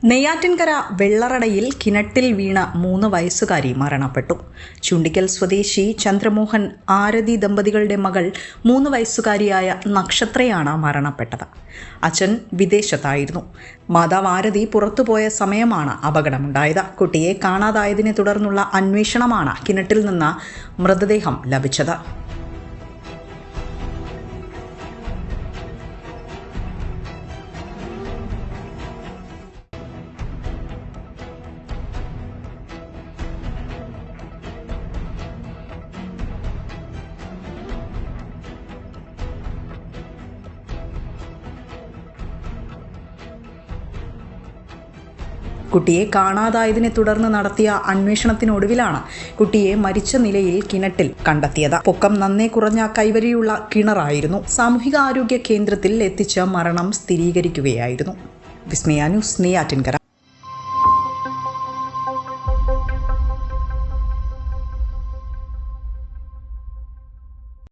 നെയ്യാറ്റിൻകര വെള്ളറടയിൽ കിണറ്റിൽ വീണ 3 വയസ്സുകാരി മരണപ്പെട്ടു. ചുണ്ടിക്കൽ സ്വദേശി ചന്ദ്രമോഹൻ ആരതി ദമ്പതികളുടെ മകൾ 3 വയസ്സുകാരിയായ നക്ഷത്രയാണ് മരണപ്പെട്ടത്. അച്ഛൻ വിദേശത്തായിരുന്നു. മാതാവ് ആരതി പുറത്തുപോയ സമയമാണ് അപകടമുണ്ടായത്. കുട്ടിയെ കാണാതായതിനെ തുടർന്നുള്ള അന്വേഷണമാണ് കിണറ്റിൽ നിന്ന് മൃതദേഹം ലഭിച്ചത്. കുട്ടിയെ കാണാതായതിനെ തുടർന്ന് നടത്തിയ അന്വേഷണത്തിനൊടുവിലാണ് കുട്ടിയെ മരിച്ച നിലയിൽ കിണറ്റിൽ കണ്ടെത്തിയത്. പൊക്കം നന്നേ കുറഞ്ഞ കൈവരിയുള്ള കിണറായിരുന്നു. സാമൂഹിക ആരോഗ്യ കേന്ദ്രത്തിൽ എത്തിച്ച മരണം സ്ഥിരീകരിക്കുകയായിരുന്നു. വിസ്മയ ന്യൂസ്, നെയ്യാറ്റിൻകര.